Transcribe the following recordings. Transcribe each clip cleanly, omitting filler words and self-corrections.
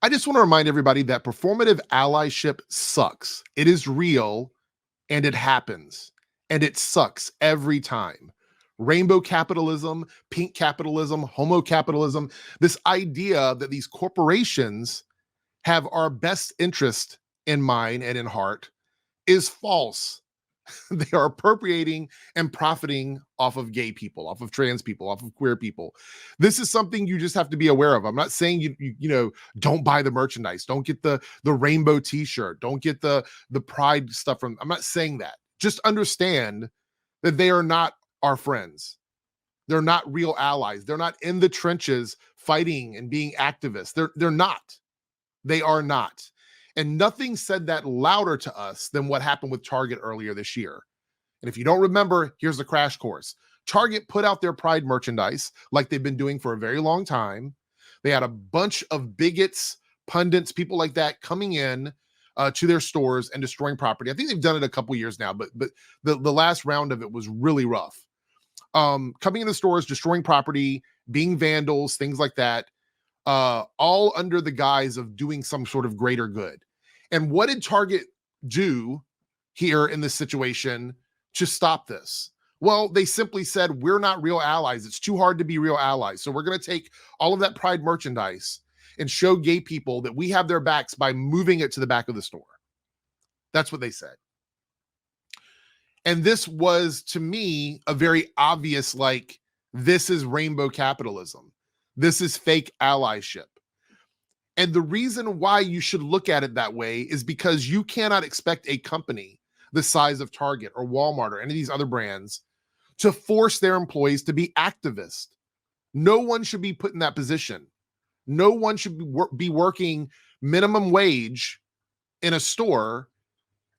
I just want to remind everybody that performative allyship sucks. It is real and it happens and it sucks every time. Rainbow capitalism, pink capitalism, homo capitalism, this idea that these corporations have our best interest in mind and in heart is false. They are appropriating and profiting off of gay people, off of trans people, off of queer people. This is something you just have to be aware of. I'm not saying you don't buy the merchandise, don't get the rainbow t-shirt, don't get the pride stuff from. I'm not saying that. Just understand that they are not our friends. They're not real allies. They're not in the trenches fighting and being activists. They're not. They are not. And nothing said that louder to us than what happened with Target earlier this year. And if you don't remember, here's the crash course. Target put out their Pride merchandise like they've been doing for a very long time. They had a bunch of bigots, pundits, people like that coming in to their stores and destroying property. I think they've done it a couple years now, but the last round of it was really rough. Coming into stores, destroying property, being vandals, things like that. All under the guise of doing some sort of greater good. And what did Target do here in this situation to stop this? Well, they simply said, we're not real allies. It's too hard to be real allies. So we're going to take all of that Pride merchandise and show gay people that we have their backs by moving it to the back of the store. That's what they said. And this was, to me, a very obvious, like, this is rainbow capitalism. This is fake allyship. And the reason why you should look at it that way is because you cannot expect a company the size of Target or Walmart or any of these other brands to force their employees to be activists. No one should be put in that position. No one should be working minimum wage in a store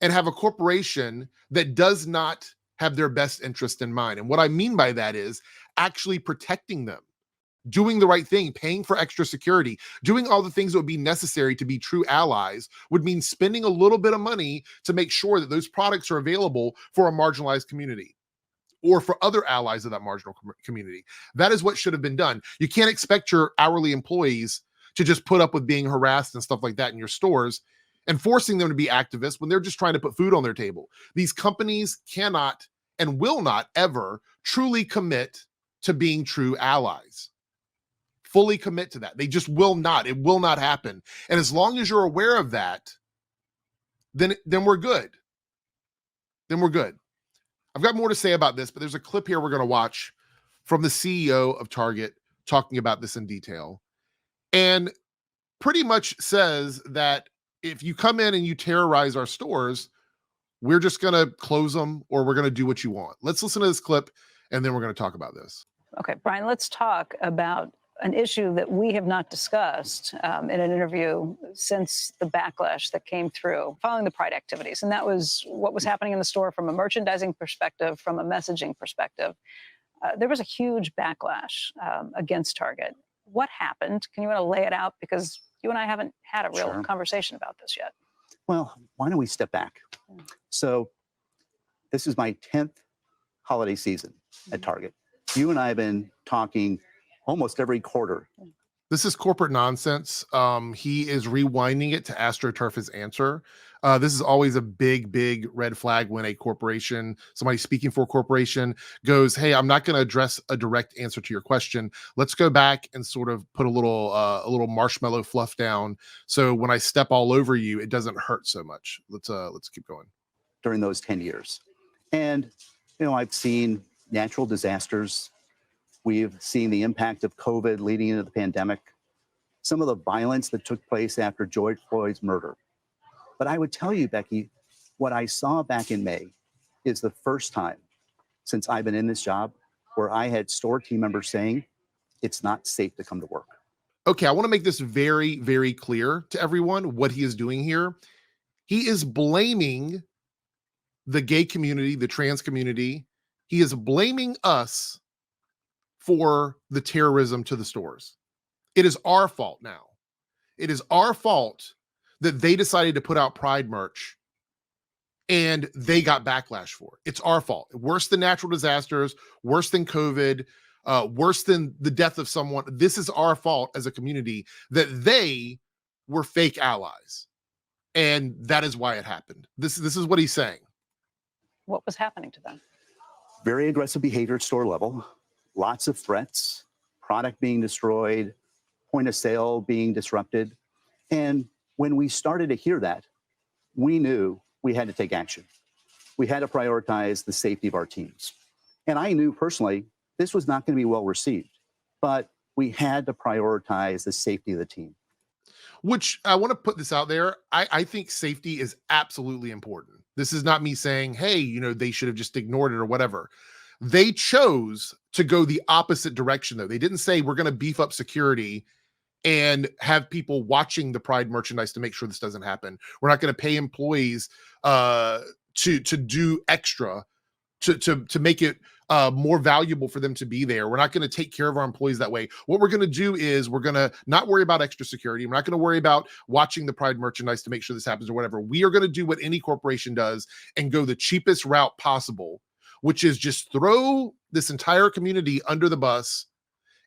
and have a corporation that does not have their best interest in mind. And what I mean by that is actually protecting them, doing the right thing, paying for extra security, doing all the things that would be necessary to be true allies would mean spending a little bit of money to make sure that those products are available for a marginalized community or for other allies of that marginal community. That is what should have been done. You can't expect your hourly employees to just put up with being harassed and stuff like that in your stores and forcing them to be activists when they're just trying to put food on their table. These companies cannot and will not ever truly commit to being true allies. Fully commit to that. They just will not. It will not happen. And as long as you're aware of that, then we're good. Then we're good. I've got more to say about this, but there's a clip here we're going to watch from the CEO of Target talking about this in detail. And pretty much says that if you come in and you terrorize our stores, we're just going to close them or we're going to do what you want. Let's listen to this clip and then we're going to talk about this. Okay, Brian, let's talk about an issue that we have not discussed in an interview since the backlash that came through following the Pride activities. And that was what was happening in the store from a merchandising perspective, from a messaging perspective. There was a huge backlash against Target. What happened? Can you want to lay it out? Because you and I haven't had a real conversation about this yet. Well, why don't we step back? So this is my 10th holiday season at Target. You and I have been talking almost every quarter. This is corporate nonsense. He is rewinding it to AstroTurf his answer. This is always a big red flag when a corporation, somebody speaking for a corporation goes, hey, I'm not going to address a direct answer to your question. Let's go back and sort of put a little marshmallow fluff down. So when I step all over you, it doesn't hurt so much. Let's keep going. During those 10 years. And, you know, I've seen natural disasters. We've seen the impact of COVID leading into the pandemic, some of the violence that took place after George Floyd's murder. But I would tell you, Becky, what I saw back in May is the first time since I've been in this job where I had store team members saying it's not safe to come to work. Okay, I want to make this very clear to everyone what he is doing here. He is blaming the gay community, the trans community. He is blaming us for the terrorism to the stores. It is our fault now. It is our fault that they decided to put out Pride merch and they got backlash for it. It's our fault. Worse than natural disasters, worse than COVID, worse than the death of someone. This is our fault as a community that they were fake allies. And that is why it happened. This is what he's saying. What was happening to them? Very aggressive behavior at store level, lots of threats, product being destroyed, point of sale being disrupted. And when we started to hear that, we knew we had to take action. We had to prioritize the safety of our teams. And I knew personally this was not going to be well received, but we had to prioritize the safety of the team. Which I want to put this out there. I think safety is absolutely important. This is not me saying, hey, you know, they should have just ignored it or whatever. They chose to go the opposite direction, though. They didn't say we're going to beef up security and have people watching the Pride merchandise to make sure this doesn't happen. We're not going to pay employees to do extra to make it more valuable for them to be there. We're not going to take care of our employees that way. What we're going to do is we're going to not worry about extra security. We're not going to worry about watching the Pride merchandise to make sure this happens or whatever. We are going to do what any corporation does and go the cheapest route possible, which is just throw this entire community under the bus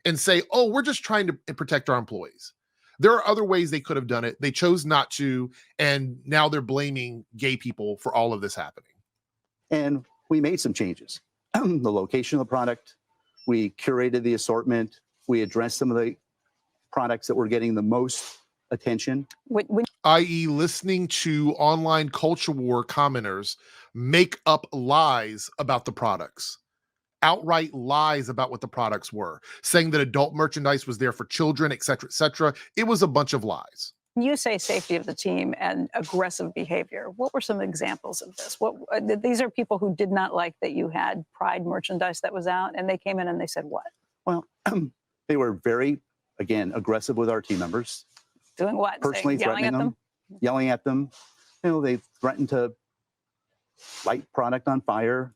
and say, oh, we're just trying to protect our employees. There are other ways they could have done it. They chose not to, and now they're blaming gay people for all of this happening. And we made some changes. The location of the product, we curated the assortment, we addressed some of the products that were getting the most attention. I.e. listening to online culture war commenters make up lies about the products. Outright lies about what the products were, saying that adult merchandise was there for children, et cetera, et cetera. It was a bunch of lies. You say safety of the team and aggressive behavior. What were some examples of this? These are people who did not like that you had Pride merchandise that was out, and they came in and they said what? Well, they were very, again, aggressive with our team members. Doing what? Personally threatening them, yelling at them. You know, they threatened to light product on fire.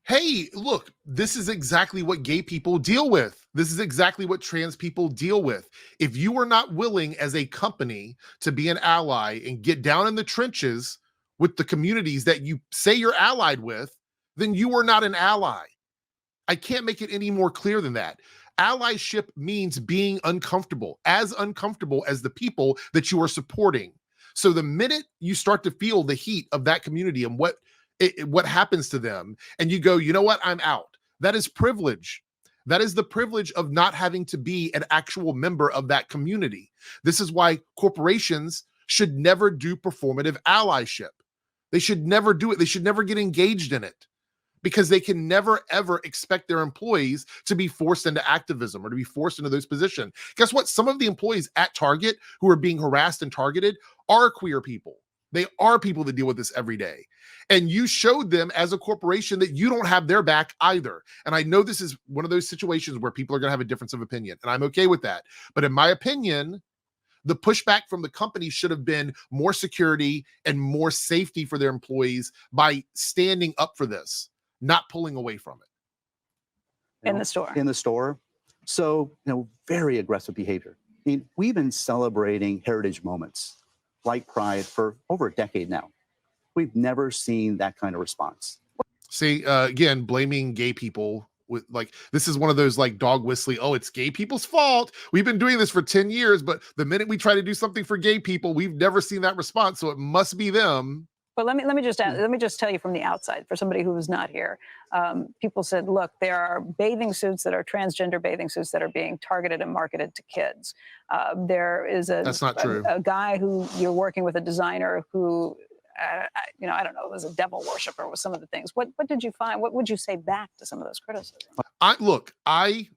Hey, look, this is exactly what gay people deal with. This is exactly what trans people deal with. If you are not willing as a company to be an ally and get down in the trenches with the communities that you say you're allied with, then you are not an ally. I can't make it any more clear than that. Allyship means being uncomfortable as the people that you are supporting. So the minute you start to feel the heat of that community and what happens to them, and you go, you know what, I'm out. That is privilege. That is the privilege of not having to be an actual member of that community. This is why corporations should never do performative allyship. They should never do it. They should never get engaged in it, because they can never, ever expect their employees to be forced into activism or to be forced into those positions. Guess what? Some of the employees at Target who are being harassed and targeted are queer people. They are people that deal with this every day. And you showed them as a corporation that you don't have their back either. And I know this is one of those situations where people are going to have a difference of opinion, and I'm okay with that. But in my opinion, the pushback from the company should have been more security and more safety for their employees by standing up for this, not pulling away from it. In the store. In the store. So, very aggressive behavior. I mean, we've been celebrating heritage moments like Pride for over a decade now. We've never seen that kind of response. See, again, blaming gay people with this is one of those dog whistling, oh, it's gay people's fault. We've been doing this for 10 years, but the minute we try to do something for gay people, we've never seen that response. So it must be them. But let me just tell you from the outside, for somebody who was not here, people said, look, there are bathing suits that are transgender bathing suits that are being targeted and marketed to kids. There is That's not true. A guy who you're working with, a designer who, I don't know, was a devil worshiper with some of the things. What did you find? What would you say back to some of those criticisms? I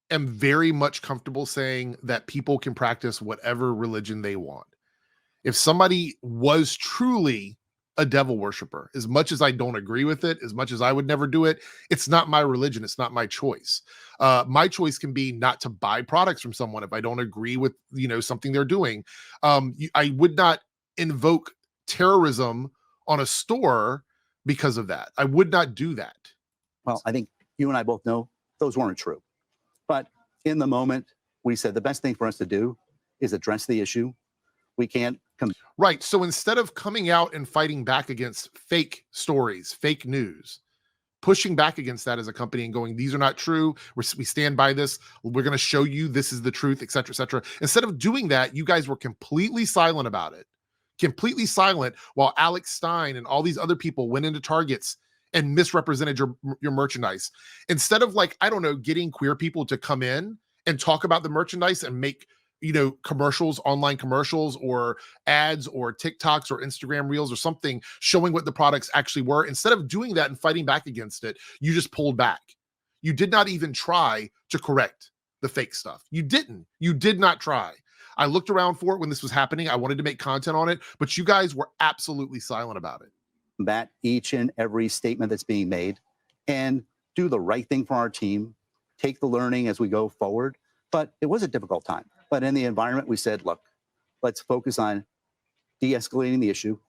am very much comfortable saying that people can practice whatever religion they want. If somebody was truly a devil worshiper, as much as I don't agree with it, as much as I would never do it, it's not my religion. It's not my choice. My choice can be not to buy products from someone if I don't agree with, something they're doing. I would not invoke terrorism on a store because of that. I would not do that. Well, I think you and I both know those weren't true. But in the moment, we said the best thing for us to do is address the issue. We can't Right. So instead of coming out and fighting back against fake stories, fake news, pushing back against that as a company and going, these are not true. We stand by this. We're going to show you this is the truth, et cetera, et cetera. Instead of doing that, you guys were completely silent about it. Completely silent, while Alex Stein and all these other people went into Targets and misrepresented your merchandise. Instead of, like, I don't know, getting queer people to come in and talk about the merchandise and make, commercials, online commercials or ads or TikToks or Instagram reels or something showing what the products actually were. Instead of doing that and fighting back against it, you just pulled back. You did not even try to correct the fake stuff. You did not try. I looked around for it when this was happening. I wanted to make content on it, but you guys were absolutely silent about it. Combat each and every statement that's being made and do the right thing for our team, take the learning as we go forward. But it was a difficult time. But in the environment, we said, look, let's focus on de-escalating the issue,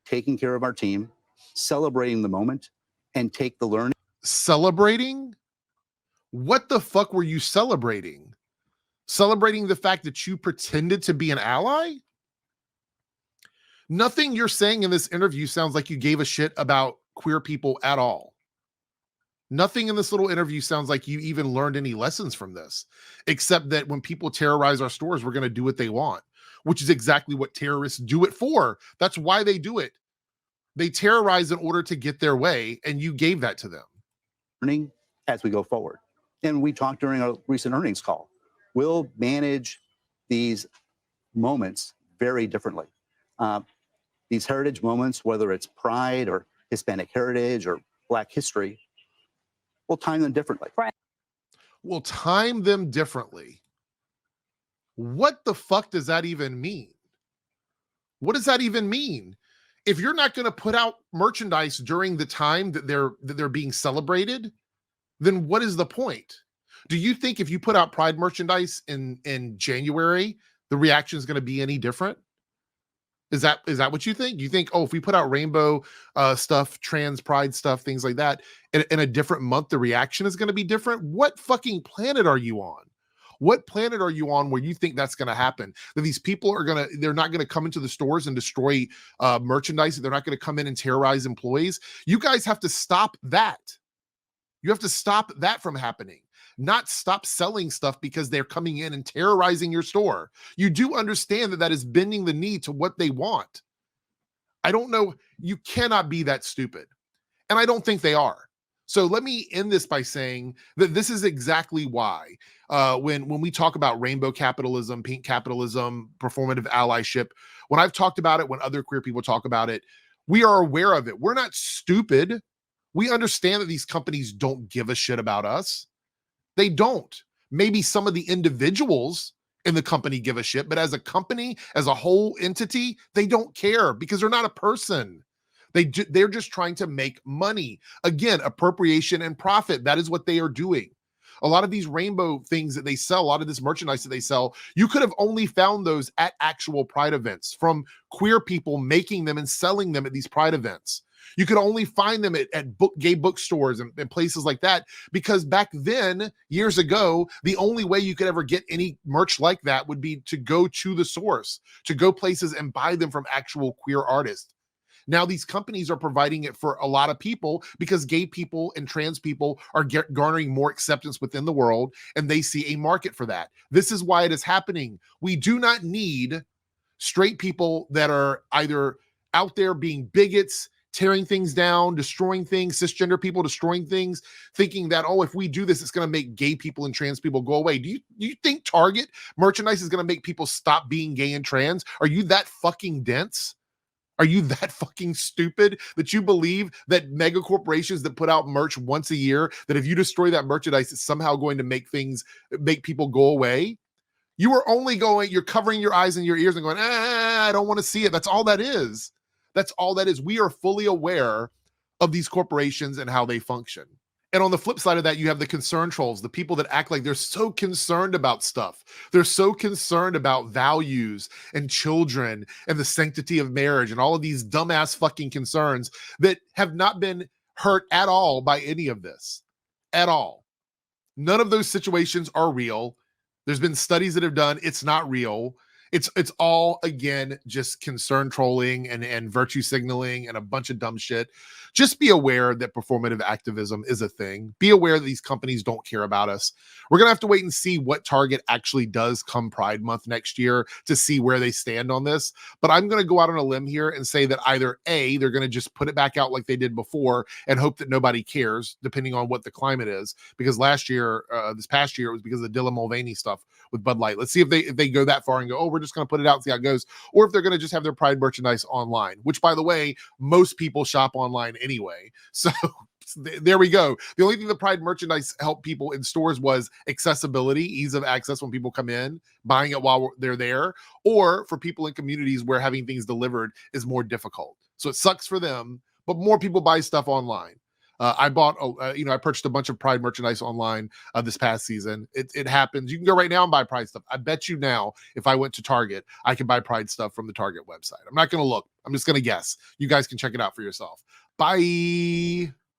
taking care of our team, celebrating the moment, and take the learning. Celebrating? What the fuck were you celebrating? Celebrating the fact that you pretended to be an ally? Nothing you're saying in this interview sounds like you gave a shit about queer people at all. Nothing in this little interview sounds like you even learned any lessons from this, except that when people terrorize our stores, we're going to do what they want, which is exactly what terrorists do it for. That's why they do it. They terrorize in order to get their way, and you gave that to them. Learning as we go forward. And we talked during a recent earnings call. We'll manage these moments very differently. These heritage moments, whether it's Pride or Hispanic heritage or Black history, we'll time them differently. Right. We'll time them differently. What the fuck does that even mean? What does that even mean? If you're not going to put out merchandise during the time that they're being celebrated, then what is the point? Do you think if you put out Pride merchandise in January, the reaction is going to be any different? Is that what you think? You think, oh, if we put out rainbow stuff, trans pride stuff, things like that, in a different month, the reaction is going to be different? What fucking planet are you on? What planet are you on where you think that's going to happen? That these people they're not going to come into the stores and destroy merchandise. They're not going to come in and terrorize employees. You guys have to stop that. You have to stop that from happening. Not stop selling stuff because they're coming in and terrorizing your store. You do understand that is bending the knee to what they want. I don't know. You cannot be that stupid. And I don't think they are. So let me end this by saying that this is exactly why when we talk about rainbow capitalism, pink capitalism, performative allyship, when I've talked about it, when other queer people talk about it, we are aware of it. We're not stupid. We understand that these companies don't give a shit about us. They don't. Maybe some of the individuals in the company give a shit, but as a company, as a whole entity, they don't care because they're not a person. They're just trying to make money. Again, appropriation and profit. That is what they are doing. A lot of these rainbow things that they sell, a lot of this merchandise that they sell, you could have only found those at actual Pride events from queer people making them and selling them at these Pride events. You could only find them at gay bookstores and places like that, because back then, years ago, the only way you could ever get any merch like that would be to go to the source, to go places and buy them from actual queer artists. Now these companies are providing it for a lot of people because gay people and trans people are garnering more acceptance within the world, and they see a market for that. This is why it is happening. We do not need straight people that are either out there being bigots, tearing things down, destroying things, cisgender people destroying things, thinking that, oh, if we do this, it's going to make gay people and trans people go away. Do you think Target merchandise is going to make people stop being gay and trans? Are you that fucking dense? Are you that fucking stupid that you believe that mega corporations that put out merch once a year, that if you destroy that merchandise, it's somehow going to make people go away? You're covering your eyes and your ears and going, I don't want to see it. That's all that is. That's all that is. We are fully aware of these corporations and how they function. And on the flip side of that, you have the concern trolls, the people that act like they're so concerned about stuff. They're so concerned about values and children and the sanctity of marriage and all of these dumbass fucking concerns that have not been hurt at all by any of this. At all. None of those situations are real. There's been studies that have done, it's not real. It's all, again, just concern trolling and virtue signaling and a bunch of dumb shit. Just be aware that performative activism is a thing. Be aware that these companies don't care about us. We're gonna have to wait and see what Target actually does come Pride Month next year to see where they stand on this. But I'm gonna go out on a limb here and say that either A, they're gonna just put it back out like they did before and hope that nobody cares, depending on what the climate is. Because last year, this past year, it was because of the Dylan Mulvaney stuff with Bud Light. Let's see if they go that far and go, oh, we're just going to put it out and see how it goes, or if they're going to just have their Pride merchandise online, which, by the way, most people shop online anyway. So there we go. The only thing the Pride merchandise helped people in stores was accessibility, ease of access when people come in, buying it while they're there, or for people in communities where having things delivered is more difficult. So it sucks for them, but more people buy stuff online. I purchased a bunch of Pride merchandise online this past season. It happens. You can go right now and buy Pride stuff. I bet you now, if I went to Target, I can buy Pride stuff from the Target website. I'm not going to look. I'm just going to guess. You guys can check it out for yourself. Bye.